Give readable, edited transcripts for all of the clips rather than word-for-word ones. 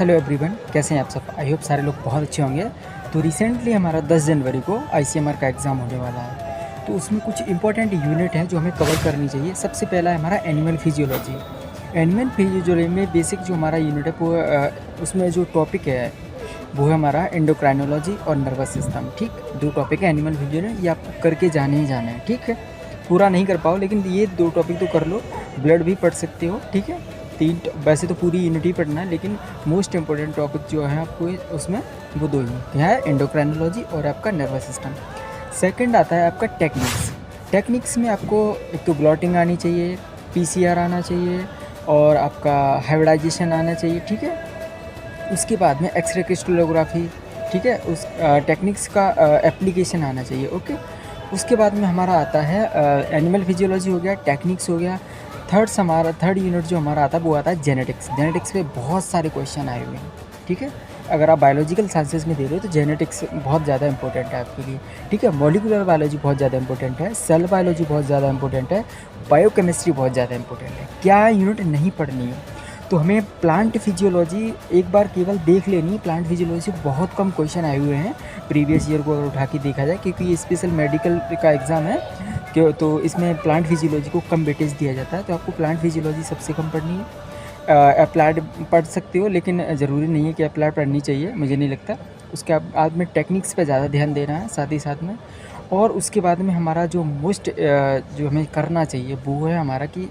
Hello everyone, कैसे हैं आप सब। आई होप सारे लोग बहुत अच्छे होंगे। तो रिसेंटली हमारा 10 जनवरी को आईसीएमआर का एग्ज़ाम होने वाला है। तो उसमें कुछ इंपॉर्टेंट यूनिट हैं जो हमें कवर करनी चाहिए। सबसे पहला है हमारा एनिमल फिजियोलॉजी। एनिमल फिजियोलॉजी में बेसिक जो हमारा यूनिट है वो उसमें जो टॉपिक है वो है हमारा एंडोक्राइनोलॉजी और नर्वस सिस्टम। ठीक, 2 टॉपिक है एनिमल फिजियोलॉजी, ये आपको करके जाने ही जाना है। ठीक है, पूरा नहीं कर पाओ लेकिन ये 2 टॉपिक तो कर लो। ब्लड भी पढ़ सकते हो। ठीक है, 3 वैसे तो पूरी यूनिट ही पढ़ना है लेकिन मोस्ट इंपॉर्टेंट टॉपिक जो है आपको उसमें वो 2 ही है, एंडोक्राइनोलॉजी और आपका नर्वस सिस्टम। सेकंड आता है आपका टेक्निक्स। टेक्निक्स में आपको एक तो ग्लॉटिंग आनी चाहिए, पीसीआर आना चाहिए और आपका हाइब्रिडाइजेशन आना चाहिए। ठीक है, उसके बाद में एक्सरे क्रिस्टलोग्राफी। ठीक है, उस टेक्निक्स का एप्लीकेशन आना चाहिए। ओके, उसके बाद में हमारा आता है एनिमल फिजियोलॉजी हो गया, टेक्निक्स हो गया। थर्ड यूनिट जो हमारा आता है वो आता है जेनेटिक्स। जेनेटिक्स पे बहुत सारे क्वेश्चन आए हुए हैं। ठीक है, अगर आप बायोलॉजिकल साइंसेस में दे रहे हो तो जेनेटिक्स बहुत ज़्यादा इंपॉर्टेंट है आपके लिए। ठीक है, मॉलिक्यूलर बायोलॉजी बहुत ज़्यादा इंपॉर्टेंट है, सेल बायोलॉजी बहुत ज़्यादा इंपॉर्टेंट है, बायोकेमिस्ट्री बहुत ज़्यादा इंपॉर्टेंट है। क्या यूनिट नहीं पढ़नी है तो हमें प्लांट फिजियोलॉजी एक बार केवल देख लेनी है। प्लांट फिजियोलॉजी से बहुत कम क्वेश्चन आए हुए हैं प्रीवियस ईयर को अगर उठा के देखा जाए, क्योंकि ये स्पेशल मेडिकल का एग्ज़ाम है क्यों, तो इसमें प्लांट फिजियोलॉजी को कम वेटेज दिया जाता है। तो आपको प्लांट फिजियोलॉजी सबसे कम पढ़नी है। अप्लाइड पढ़ सकते हो लेकिन ज़रूरी नहीं है कि अप्लाइड पढ़नी चाहिए, मुझे नहीं लगता। उसके बाद में टेक्निक्स पे ज़्यादा ध्यान देना है साथ ही साथ में। और उसके बाद में हमारा जो मोस्ट जो हमें करना चाहिए वो है हमारा कि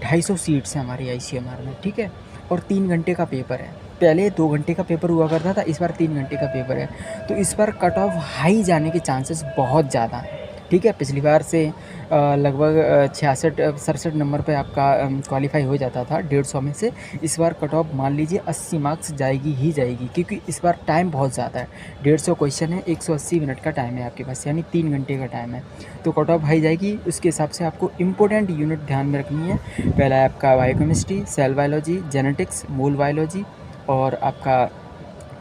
250 सीट्स हैं हमारी आईसीएमआर में। ठीक है, और 3 घंटे का पेपर है। पहले 2 घंटे का पेपर हुआ करता था, इस बार 3 घंटे का पेपर है। तो इस बार कट ऑफ हाई जाने के चांसेस बहुत ज़्यादा हैं। ठीक है, पिछली बार से लगभग 66-67 नंबर पे आपका क्वालिफाई हो जाता था 150 में से। इस बार कट ऑफ मान लीजिए 80 मार्क्स जाएगी ही जाएगी, क्योंकि इस बार टाइम बहुत ज़्यादा है। 150 क्वेश्चन है, 180 मिनट का टाइम है आपके पास, यानी 3 घंटे का टाइम है। तो कट ऑफ हाई जाएगी, उसके हिसाब से आपको इंपॉर्टेंट यूनिट ध्यान में रखनी है। पहला है आपका बायोकेमिस्ट्री, सेल बायोलॉजी, जेनेटिक्स, मोल बायोलॉजी और आपका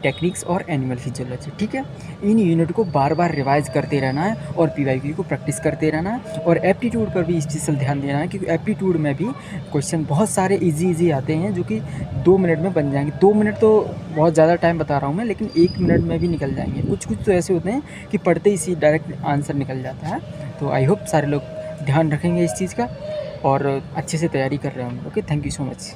टेक्निक्स और एनिमल फिजियोलॉजी। ठीक है, इन यूनिट को बार बार रिवाइज करते रहना है और पीवाईक्यू को प्रैक्टिस करते रहना है। और एप्टीट्यूड पर भी स्पेशल ध्यान देना है, क्योंकि एप्टीट्यूड में भी क्वेश्चन बहुत सारे इजी आते हैं जो कि 2 मिनट में बन जाएंगे। 2 मिनट तो बहुत ज़्यादा टाइम बता रहा हूँ मैं, लेकिन 1 मिनट में भी निकल जाएंगे। कुछ तो ऐसे होते हैं कि पढ़ते ही डायरेक्ट आंसर निकल जाता है। तो आई होप सारे लोग ध्यान रखेंगे इस चीज़ का और अच्छे से तैयारी कर रहे होंगे। Okay, thank you so much.